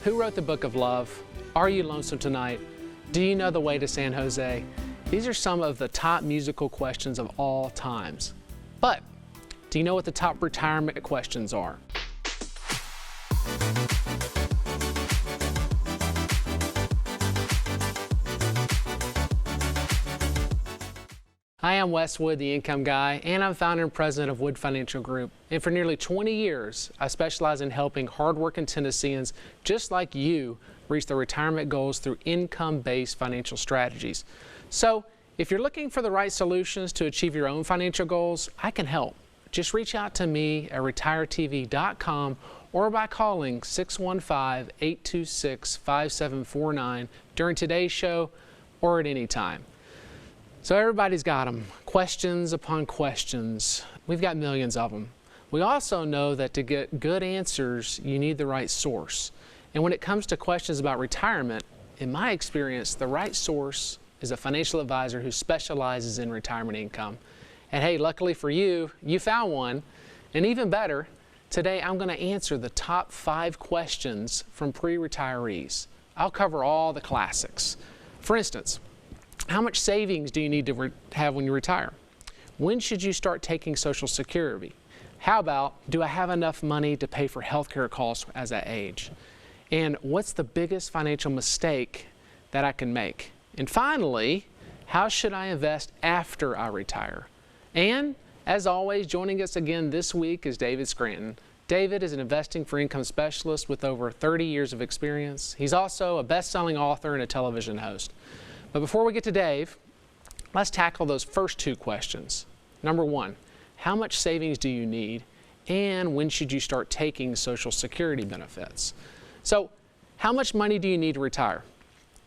Who wrote the Book of Love? Are you lonesome tonight? Do you know the way to San Jose? These are some of the top musical questions of all times. But do you know what the top retirement questions are? Hi, I'm Wes Wood, the Income Guy, and I'm founder and president of Wood Financial Group. And for nearly 20 years, I specialize in helping hardworking Tennesseans just like you reach their retirement goals through income-based financial strategies. So, if you're looking for the right solutions to achieve your own financial goals, I can help. Just reach out to me at retiretv.com or by calling 615-826-5749 during today's show or at any time. So everybody's got them, questions upon questions. We've got millions of them. We also know that to get good answers, you need the right source. And when it comes to questions about retirement, in my experience, the right source is a financial advisor who specializes in retirement income. And hey, luckily for you, you found one. And even better, today I'm going to answer the top 5 questions from pre-retirees. I'll cover all the classics. For instance, how much savings do you need to have when you retire? When should you start taking Social Security? How about, do I have enough money to pay for healthcare costs as I age? And what's the biggest financial mistake that I can make? And finally, how should I invest after I retire? And as always, joining us again this week is David Scranton. David is an investing for income specialist with over 30 years of experience. He's also a best-selling author and a television host. But before we get to Dave, let's tackle those first 2 questions. Number 1, how much savings do you need, and when should you start taking Social Security benefits? So, how much money do you need to retire?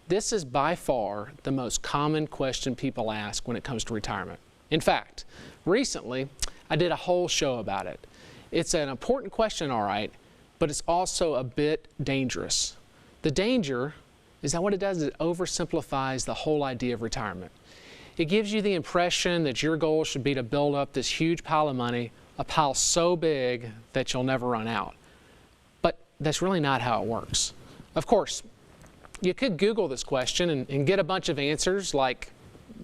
This is by far the most common question people ask when it comes to retirement. In fact, recently, I did a whole show about it. It's an important question, all right, but it's also a bit dangerous. The danger is that what it does is it oversimplifies the whole idea of retirement. It gives you the impression that your goal should be to build up this huge pile of money, a pile so big that you'll never run out. But that's really not how it works. Of course, you could Google this question and get a bunch of answers like,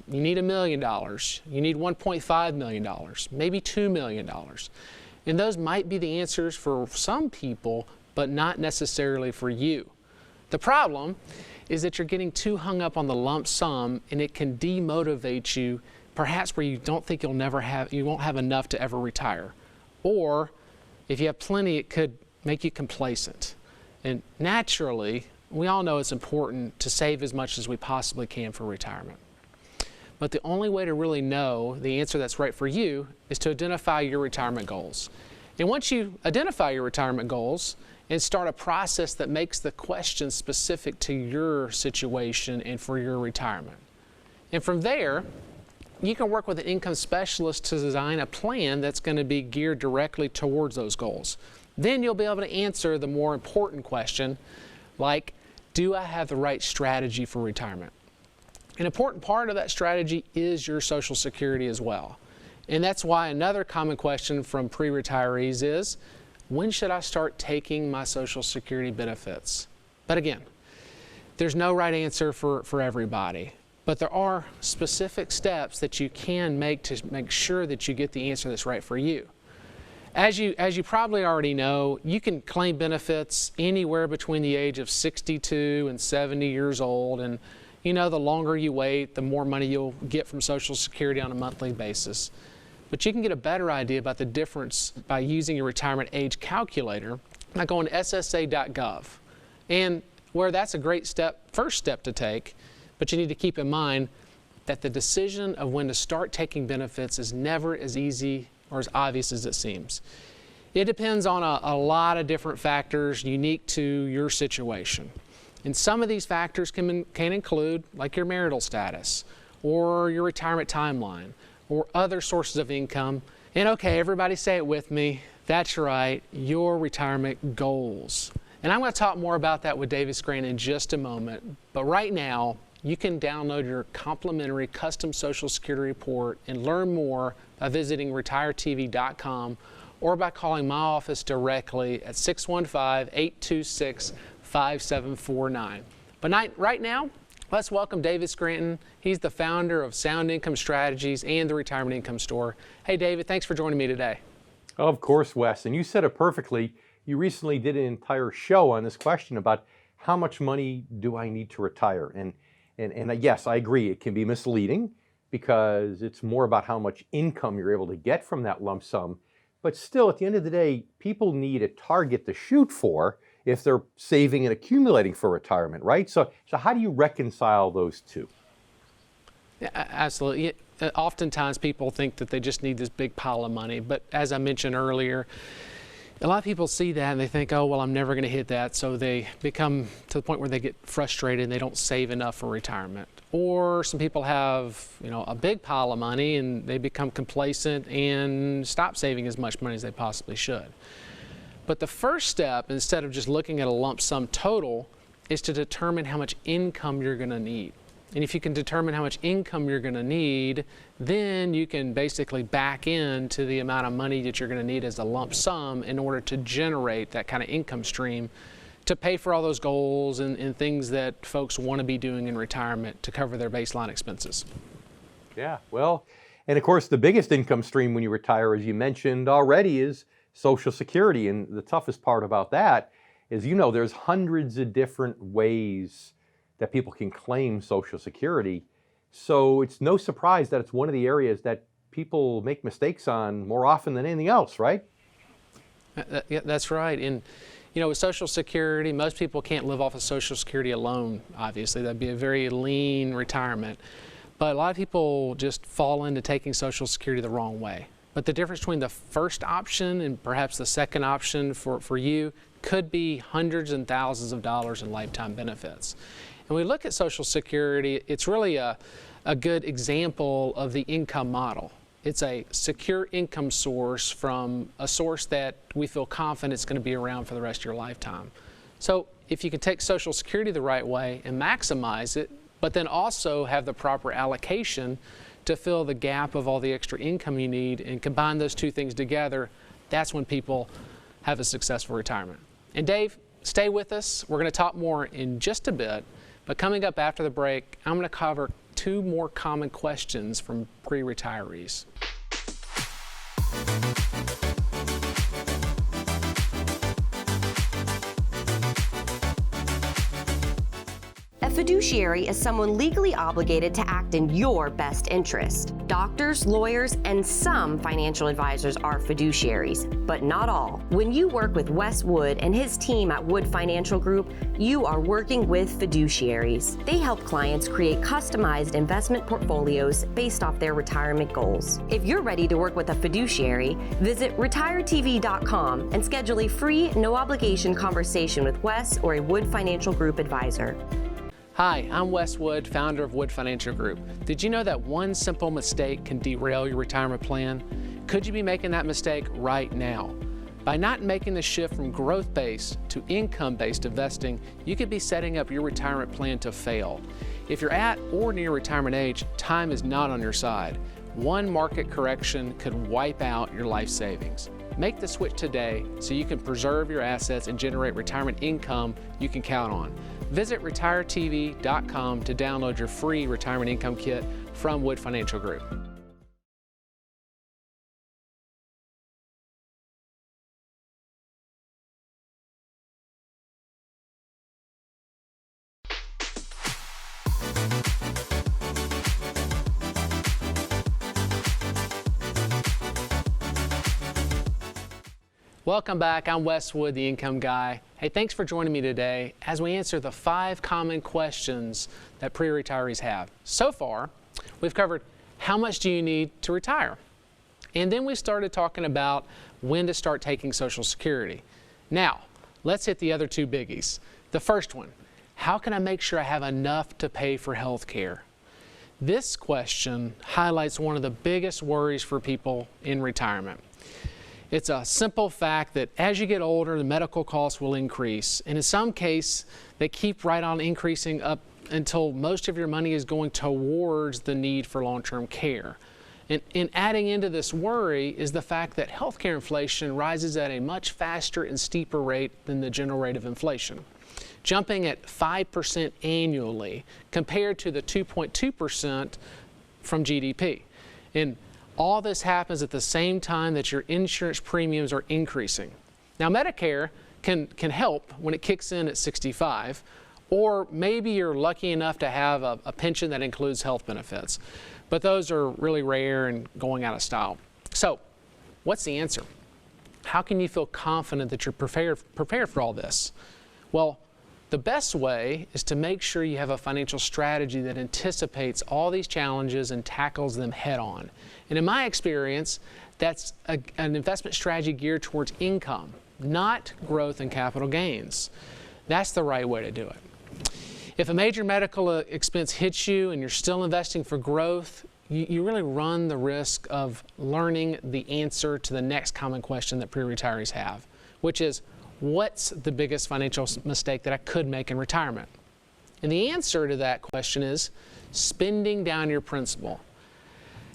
you need $1 million, you need $1.5 million, maybe $2 million. And those might be the answers for some people, but not necessarily for you. The problem is that you're getting too hung up on the lump sum, and it can demotivate you, perhaps where you don't think you won't have enough to ever retire. Or if you have plenty, it could make you complacent. And naturally, we all know it's important to save as much as we possibly can for retirement. But the only way to really know the answer that's right for you is to identify your retirement goals. And once you identify your retirement goals and start a process that makes the question specific to your situation and for your retirement. And from there, you can work with an income specialist to design a plan that's going to be geared directly towards those goals. Then you'll be able to answer the more important question, like, do I have the right strategy for retirement? An important part of that strategy is your Social Security as well. And that's why another common question from pre-retirees is, when should I start taking my Social Security benefits? But again, there's no right answer for everybody. But there are specific steps that you can make to make sure that you get the answer that's right for you. As you probably already know, you can claim benefits anywhere between the age of 62 and 70 years old. And you know, the longer you wait, the more money you'll get from Social Security on a monthly basis. But you can get a better idea about the difference by using your retirement age calculator by going to ssa.gov. And where that's a great first step to take, but you need to keep in mind that the decision of when to start taking benefits is never as easy or as obvious as it seems. It depends on a lot of different factors unique to your situation. And some of these factors can include like your marital status or your retirement timeline or other sources of income. And okay, everybody say it with me. That's right, your retirement goals. And I'm going to talk more about that with David Scranton in just a moment. But right now, you can download your complimentary custom Social Security report and learn more by visiting retiretv.com or by calling my office directly at 615-826-5749. 5749. But right now, let's welcome David Scranton. He's the founder of Sound Income Strategies and the Retirement Income Store. Hey, David, thanks for joining me today. Of course, Wes, and you said it perfectly. You recently did an entire show on this question about how much money do I need to retire? And yes, I agree, it can be misleading because it's more about how much income you're able to get from that lump sum. But still, at the end of the day, people need a target to shoot for if they're saving and accumulating for retirement, right? So how do you reconcile those two? Yeah, absolutely. Oftentimes people think that they just need this big pile of money, but as I mentioned earlier, a lot of people see that and they think, oh, well, I'm never going to hit that, so they become to the point where they get frustrated and they don't save enough for retirement. Or some people have, a big pile of money and they become complacent and stop saving as much money as they possibly should. But the first step, instead of just looking at a lump sum total, is to determine how much income you're going to need. And if you can determine how much income you're going to need, then you can basically back into the amount of money that you're going to need as a lump sum in order to generate that kind of income stream to pay for all those goals and things that folks want to be doing in retirement to cover their baseline expenses. Yeah, well, and of course the biggest income stream when you retire, as you mentioned already, is Social Security. And the toughest part about that is, there's hundreds of different ways that people can claim Social Security. So it's no surprise that it's one of the areas that people make mistakes on more often than anything else, right? Yeah, that's right. And with Social Security, most people can't live off of Social Security alone, obviously. That'd be a very lean retirement. But a lot of people just fall into taking Social Security the wrong way. But the difference between the first option and perhaps the second option for you could be hundreds and thousands of dollars in lifetime benefits. And we look at Social Security, it's really a good example of the income model. It's a secure income source from a source that we feel confident is going to be around for the rest of your lifetime. So if you can take Social Security the right way and maximize it, but then also have the proper allocation to fill the gap of all the extra income you need and combine those two things together, that's when people have a successful retirement. And Dave, stay with us. We're going to talk more in just a bit. But coming up after the break, I'm going to cover two more common questions from pre-retirees. A fiduciary is someone legally obligated to act in your best interest. Doctors, lawyers, and some financial advisors are fiduciaries, but not all. When you work with Wes Wood and his team at Wood Financial Group, you are working with fiduciaries. They help clients create customized investment portfolios based off their retirement goals. If you're ready to work with a fiduciary, visit retiretv.com and schedule a free, no-obligation conversation with Wes or a Wood Financial Group advisor. Hi, I'm Wes Wood, founder of Wood Financial Group. Did you know that one simple mistake can derail your retirement plan? Could you be making that mistake right now? By not making the shift from growth-based to income-based investing, you could be setting up your retirement plan to fail. If you're at or near retirement age, time is not on your side. One market correction could wipe out your life savings. Make the switch today so you can preserve your assets and generate retirement income you can count on. Visit retiretv.com to download your free retirement income kit from Wood Financial Group. Welcome back. I'm Wes Wood, the Income Guy. Hey, thanks for joining me today as we answer the 5 common questions that pre-retirees have. So far, we've covered how much do you need to retire? And then we started talking about when to start taking Social Security. Now, let's hit the other 2 biggies. The first one, how can I make sure I have enough to pay for health care? This question highlights one of the biggest worries for people in retirement. It's a simple fact that as you get older, the medical costs will increase. And in some cases, they keep right on increasing up until most of your money is going towards the need for long-term care. And adding into this worry is the fact that healthcare inflation rises at a much faster and steeper rate than the general rate of inflation. jumping at 5% annually compared to the 2.2% from GDP. And all this happens at the same time that your insurance premiums are increasing. Now, Medicare can help when it kicks in at 65, or maybe you're lucky enough to have a pension that includes health benefits. But those are really rare and going out of style. So, what's the answer? How can you feel confident that you're prepared for all this? Well, the best way is to make sure you have a financial strategy that anticipates all these challenges and tackles them head on. And in my experience, that's an investment strategy geared towards income, not growth and capital gains. That's the right way to do it. If a major medical expense hits you and you're still investing for growth, you really run the risk of learning the answer to the next common question that pre-retirees have, which is, what's the biggest financial mistake that I could make in retirement? And the answer to that question is spending down your principal.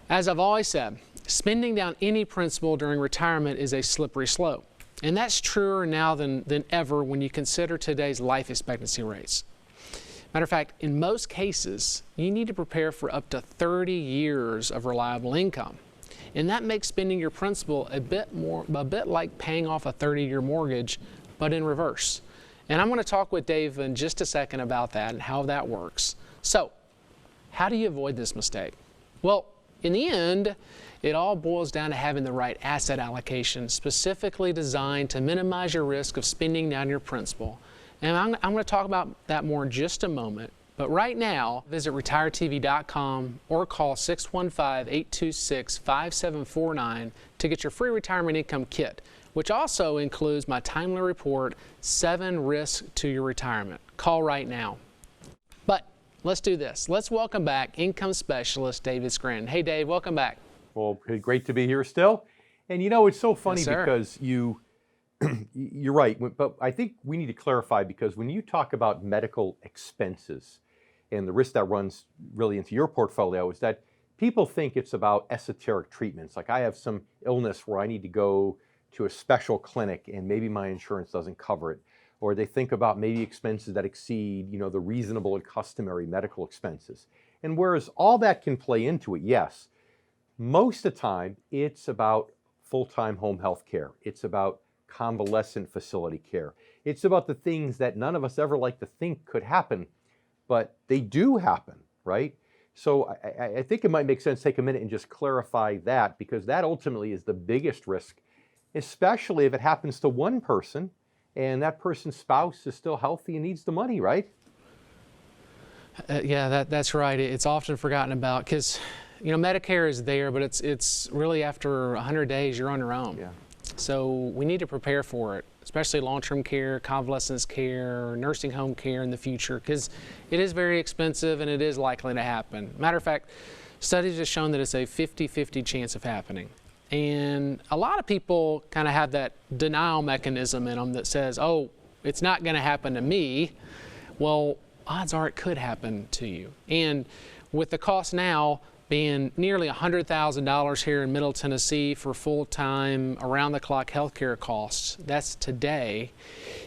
As I've always said, spending down any principal during retirement is a slippery slope. And that's truer now than ever when you consider today's life expectancy rates. Matter of fact, in most cases, you need to prepare for up to 30 years of reliable income. And that makes spending your principal a bit like paying off a 30-year mortgage, but in reverse. And I'm going to talk with Dave in just a second about that and how that works. So, how do you avoid this mistake? Well, in the end, it all boils down to having the right asset allocation specifically designed to minimize your risk of spending down your principal. And I'm going to talk about that more in just a moment. But right now, visit retiretv.com or call 615-826-5749 to get your free retirement income kit, which also includes my timely report, 7 Risks to Your Retirement. Call right now. But let's do this. Let's welcome back income specialist David Scranton. Hey, Dave, welcome back. Well, great to be here still. And you know, it's so funny because you're right, but I think we need to clarify, because when you talk about medical expenses and the risk that runs really into your portfolio, is that people think it's about esoteric treatments. Like, I have some illness where I need to go to a special clinic and maybe my insurance doesn't cover it. Or they think about maybe expenses that exceed, the reasonable and customary medical expenses. And whereas all that can play into it, yes, most of the time it's about full-time home health care. It's about convalescent facility care. It's about the things that none of us ever like to think could happen, but they do happen, right? So I think it might make sense to take a minute and just clarify that, because that ultimately is the biggest risk, especially if it happens to one person and that person's spouse is still healthy and needs the money, right? Yeah, that's right. It's often forgotten about because, Medicare is there, but it's really after 100 days you're on your own. Yeah. So we need to prepare for it, especially long-term care, convalescence care, nursing home care in the future, because it is very expensive and it is likely to happen. Matter of fact, studies have shown that it's a 50-50 chance of happening. And a lot of people kind of have that denial mechanism in them that says, oh, it's not going to happen to me. Well, odds are it could happen to you. And with the cost now being nearly $100,000 here in Middle Tennessee for full-time, around-the-clock healthcare costs, that's today.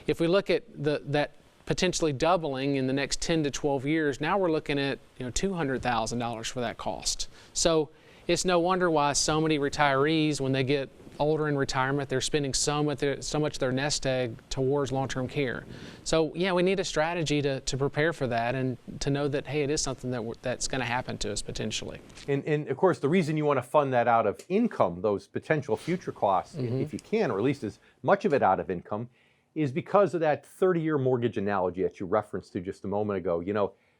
If we look at that potentially doubling in the next 10 to 12 years, now we're looking at $200,000 for that cost. So it's no wonder why so many retirees, when they get older in retirement, they're spending so much of their nest egg towards long-term care. So yeah, we need a strategy to prepare for that and to know that, hey, it is something that's going to happen to us potentially. And of course, the reason you want to fund that out of income, those potential future costs, if you can, or at least as much of it out of income, is because of that 30-year mortgage analogy that you referenced to just a moment ago.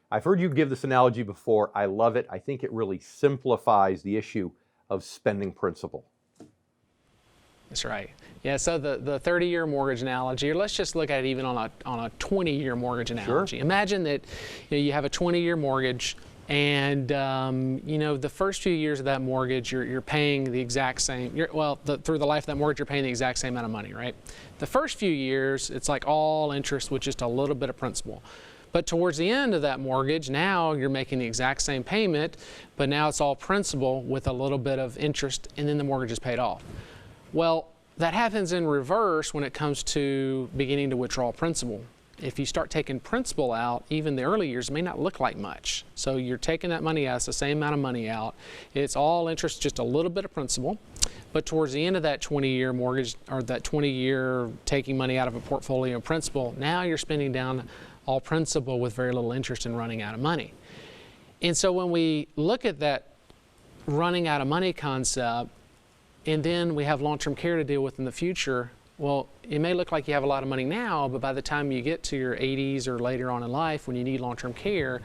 I've heard you give this analogy before. I love it. I think it really simplifies the issue of spending principal. That's right. Yeah, so the 30-year mortgage analogy, or let's just look at it even on a 20-year mortgage analogy. Sure. Imagine that you have a 20-year mortgage, and the first few years of that mortgage, you're paying the exact same. Through the life of that mortgage, you're paying the exact same amount of money, right? The first few years, it's like all interest with just a little bit of principal. But towards the end of that mortgage, now you're making the exact same payment, but now it's all principal with a little bit of interest, and then the mortgage is paid off. Well, that happens in reverse when it comes to beginning to withdraw principal. if you start taking principal out, even the early years may not look like much. So you're taking that money out, it's the same amount of money out. It's all interest, just a little bit of principal. But towards the end of that 20-year mortgage, or that 20-year taking money out of a portfolio of principal, now you're spending down all principal with very little interest and running out of money. And so when we look at that running out of money concept, and then we have long-term care to deal with in the future, well, it may look like you have a lot of money now, but by the time you get to your 80s or later on in life when you need long-term care,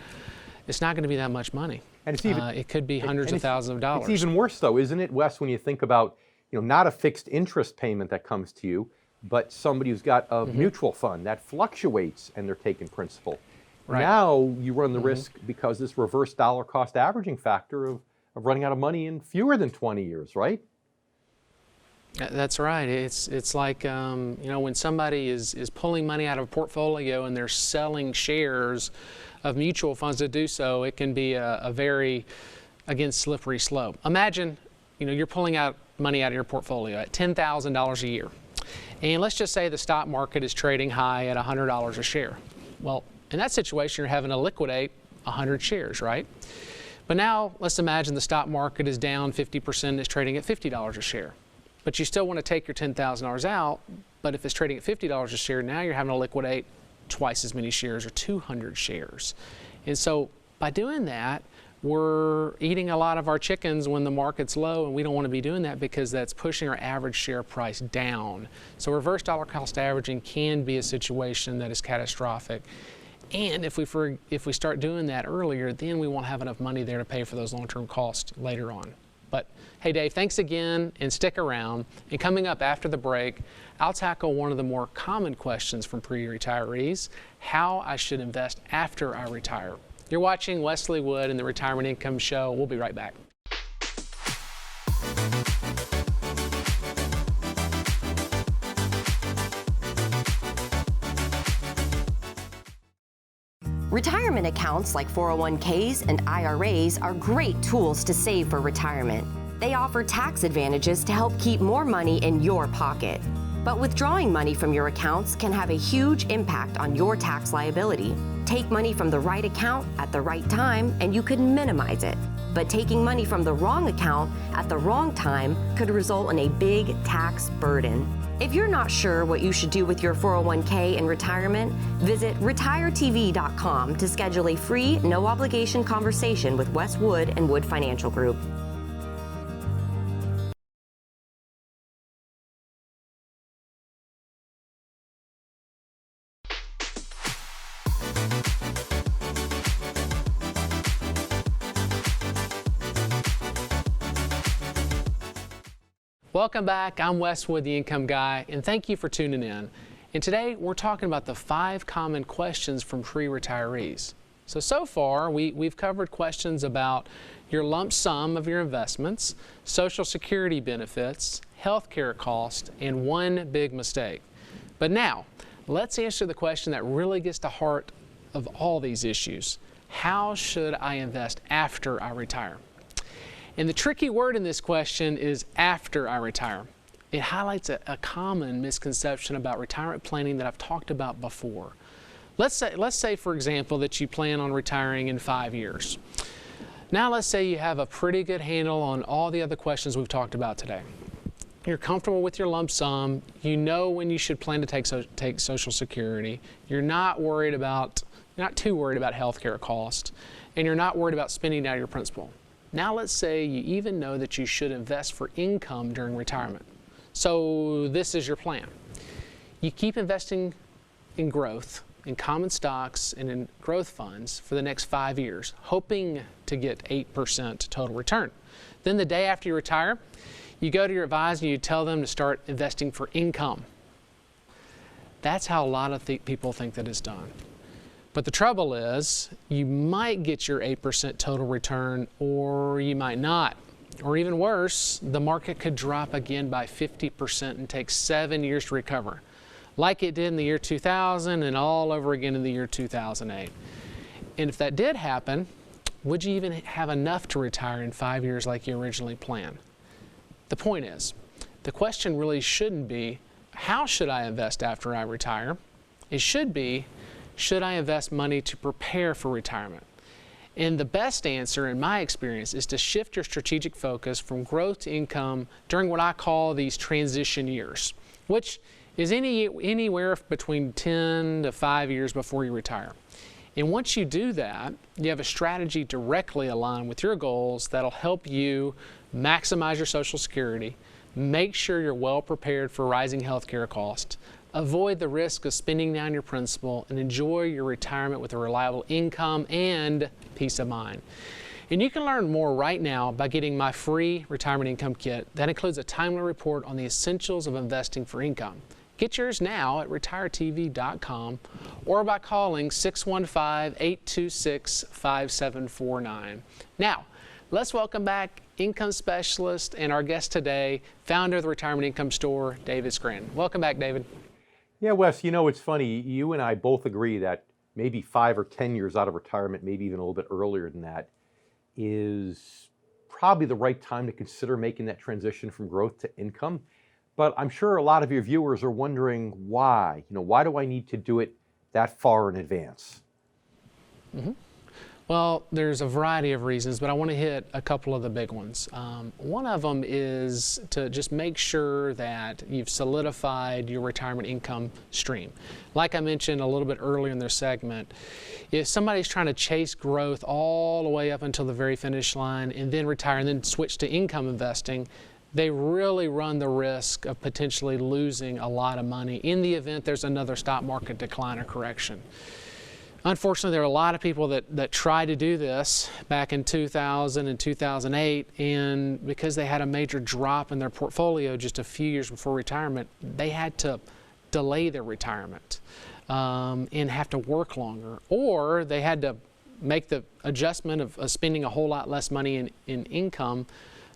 it's not going to be that much money. And it's even, it could be hundreds of thousands of dollars. It's even worse though, isn't it, Wes, when you think about, not a fixed interest payment that comes to you, but somebody who's got a mutual fund that fluctuates and they're taking principal. Right. Now you run the risk, because this reverse dollar cost averaging factor of running out of money in fewer than 20 years, right? That's right. It's like, when somebody is pulling money out of a portfolio and they're selling shares of mutual funds to do so, it can be a very, again, slippery slope. Imagine, you're pulling out money out of your portfolio at $10,000 a year. And let's just say the stock market is trading high at $100 a share. Well, in that situation, you're having to liquidate 100 shares, right? But now let's imagine the stock market is down 50%, is trading at $50 a share. But you still want to take your $10,000 out, but if it's trading at $50 a share, now you're having to liquidate twice as many shares, or 200 shares. And so by doing that, we're eating a lot of our chickens when the market's low, and we don't want to be doing that because that's pushing our average share price down. So reverse dollar cost averaging can be a situation that is catastrophic. And if we start doing that earlier, then we won't have enough money there to pay for those long-term costs later on. But hey, Dave, thanks again, and stick around. And coming up after the break, I'll tackle one of the more common questions from pre-retirees: how I should invest after I retire. You're watching Wesley Wood and the Retirement Income Show. We'll be right back. Retirement accounts like 401ks and IRAs are great tools to save for retirement. They offer tax advantages to help keep more money in your pocket. But withdrawing money from your accounts can have a huge impact on your tax liability. Take money from the right account at the right time and you could minimize it. But taking money from the wrong account at the wrong time could result in a big tax burden. If you're not sure what you should do with your 401k in retirement, visit retiretv.com to schedule a free, no-obligation conversation with Wes Wood and Wood Financial Group. Welcome back. I'm Wes Wood, the Income Guy, and thank you for tuning in. And today we're talking about the 5 common questions from pre-retirees. So far we've covered questions about your lump sum of your investments, Social Security benefits, health care costs, and one big mistake. But now, let's answer the question that really gets to the heart of all these issues. How should I invest after I retire? And the tricky word in this question is after I retire. It highlights a common misconception about retirement planning that I've talked about before. Let's say, for example, that you plan on retiring in 5 years. Now let's say you have a pretty good handle on all the other questions we've talked about today. You're comfortable with your lump sum. You know when you should plan to take Social Security. You're not too worried about health care costs, and you're not worried about spending out your principal. Now let's say you even know that you should invest for income during retirement. So this is your plan. You keep investing in growth, in common stocks, and in growth funds for the next 5 years, hoping to get 8% total return. Then the day after you retire, you go to your advisor and you tell them to start investing for income. That's how a lot of people think that it's done. But the trouble is, you might get your 8% total return, or you might not. Or even worse, the market could drop again by 50% and take 7 years to recover, like it did in the year 2000 and all over again in the year 2008. And if that did happen, would you even have enough to retire in 5 years like you originally planned? The point is, the question really shouldn't be, how should I invest after I retire? It should be, should I invest money to prepare for retirement? And the best answer, in my experience, is to shift your strategic focus from growth to income during what I call these transition years, which is anywhere between 10 to 5 years before you retire. And once you do that, you have a strategy directly aligned with your goals that'll help you maximize your Social Security, make sure you're well prepared for rising healthcare costs, avoid the risk of spending down your principal, and enjoy your retirement with a reliable income and peace of mind. And you can learn more right now by getting my free retirement income kit that includes a timely report on the essentials of investing for income. Get yours now at retiretv.com or by calling 615-826-5749. Now, let's welcome back income specialist and our guest today, founder of the Retirement Income Store, David Scranton. Welcome back, David. Yeah, Wes, you know, it's funny. You and I both agree that maybe 5 or 10 years out of retirement, maybe even a little bit earlier than that, is probably the right time to consider making that transition from growth to income. But I'm sure a lot of your viewers are wondering why. You know, why do I need to do it that far in advance? Mm-hmm. Well, there's a variety of reasons, but I want to hit a couple of the big ones. One of them is to just make sure that you've solidified your retirement income stream. Like I mentioned a little bit earlier in their segment, if somebody's trying to chase growth all the way up until the very finish line and then retire and then switch to income investing, they really run the risk of potentially losing a lot of money in the event there's another stock market decline or correction. Unfortunately, there are a lot of people that tried to do this back in 2000 and 2008, and because they had a major drop in their portfolio just a few years before retirement, they had to delay their retirement and have to work longer, or they had to make the adjustment of spending a whole lot less money in income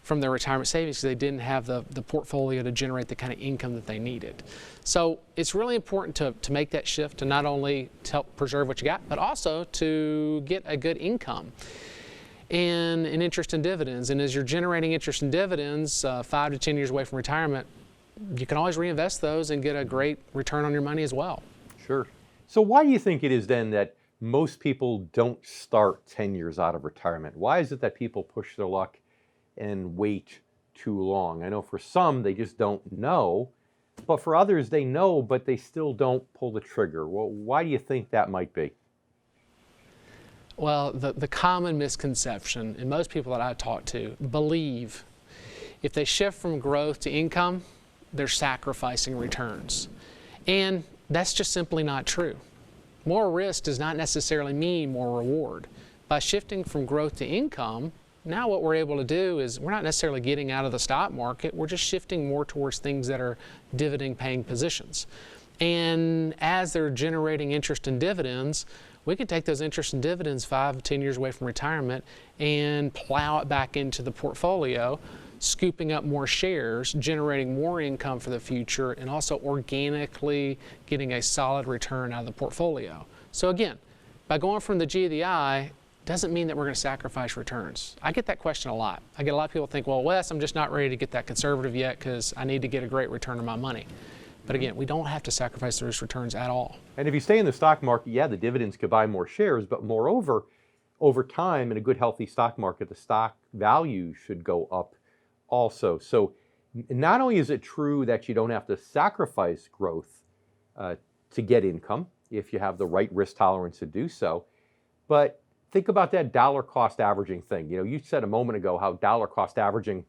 from their retirement savings because they didn't have the portfolio to generate the kind of income that they needed. So it's really important to make that shift to not only to help preserve what you got, but also to get a good income and an interest in dividends. And as you're generating interest in dividends 5 to 10 years away from retirement, you can always reinvest those and get a great return on your money as well. Sure. So why do you think it is then that most people don't start 10 years out of retirement? Why is it that people push their luck and wait too long? I know for some, they just don't know, but for others, they know, but they still don't pull the trigger. Well, why do you think that might be? Well, the common misconception, and most people that I talk to believe if they shift from growth to income, they're sacrificing returns. And that's just simply not true. More risk does not necessarily mean more reward. By shifting from growth to income, now what we're able to do is we're not necessarily getting out of the stock market, we're just shifting more towards things that are dividend paying positions. And as they're generating interest in dividends, we can take those interest and dividends 5 to 10 years away from retirement and plow it back into the portfolio, scooping up more shares, generating more income for the future, and also organically getting a solid return out of the portfolio. So again, by going from the G to the I, doesn't mean that we're going to sacrifice returns. I get that question a lot. I get a lot of people think, well, Wes, I'm just not ready to get that conservative yet because I need to get a great return on my money. But again, we don't have to sacrifice those returns at all. And if you stay in the stock market, yeah, the dividends could buy more shares, but moreover, over time in a good, healthy stock market, the stock value should go up also. So not only is it true that you don't have to sacrifice growth to get income if you have the right risk tolerance to do so, but think about that dollar cost averaging thing. You know, you said a moment ago how dollar cost averaging,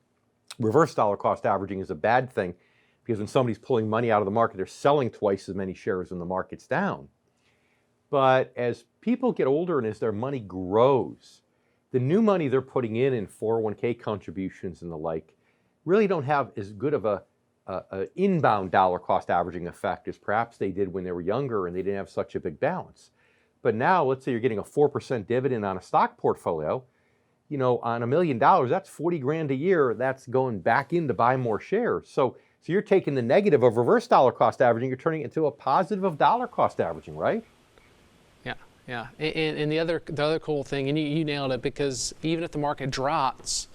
reverse dollar cost averaging is a bad thing because when somebody's pulling money out of the market, they're selling twice as many shares when the market's down. But as people get older and as their money grows, the new money they're putting in 401k contributions and the like really don't have as good of a inbound dollar cost averaging effect as perhaps they did when they were younger and they didn't have such a big balance. But now, let's say you're getting a 4% dividend on a stock portfolio, you know, on $1 million, that's 40 grand a year. That's going back in to buy more shares. So you're taking the negative of reverse dollar cost averaging, you're turning it into a positive of dollar cost averaging, right? Yeah. And the other cool thing, and you nailed it, because even if the market drops,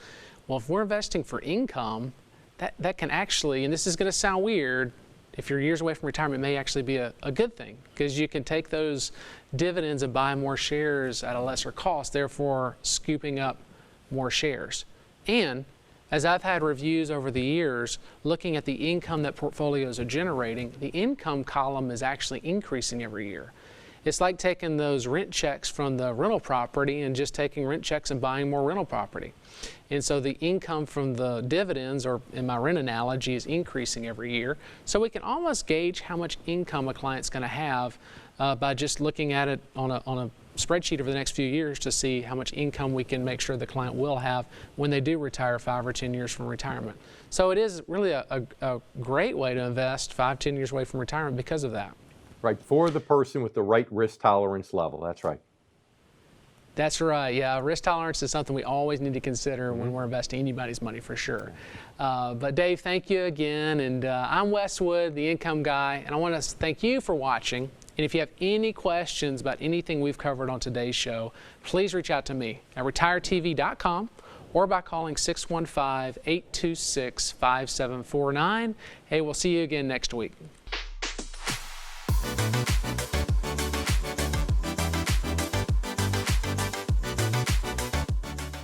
well, if we're investing for income, that can actually, and this is going to sound weird, if you're years away from retirement, it may actually be a good thing, because you can take those dividends and buy more shares at a lesser cost, therefore scooping up more shares. And as I've had reviews over the years, looking at the income that portfolios are generating, the income column is actually increasing every year. It's like taking those rent checks from the rental property and just taking rent checks and buying more rental property. And so the income from the dividends, or in my rent analogy, is increasing every year. So we can almost gauge how much income a client's going to have by just looking at it on a spreadsheet over the next few years to see how much income we can make sure the client will have when they do retire 5 or 10 years from retirement. So it is really a great way to invest 5, 10 years away from retirement because of that. Right, for the person with the right risk tolerance level. That's right. That's right. Yeah, risk tolerance is something we always need to consider when we're investing anybody's money, for sure. But Dave, thank you again. And I'm Wes Wood, the income guy, and I want to thank you for watching. And if you have any questions about anything we've covered on today's show, please reach out to me at retiretv.com or by calling 615-826-5749. Hey, we'll see you again next week.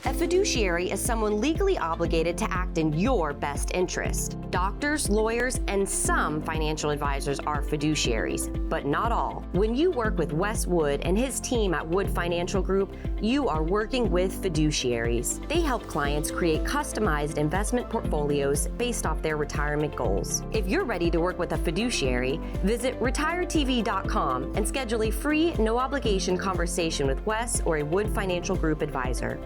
A fiduciary is someone legally obligated to act in your best interest. Doctors, lawyers, and some financial advisors are fiduciaries, but not all. When you work with Wes Wood and his team at Wood Financial Group, you are working with fiduciaries. They help clients create customized investment portfolios based off their retirement goals. If you're ready to work with a fiduciary, visit retiretv.com and schedule a free, no-obligation conversation with Wes or a Wood Financial Group advisor.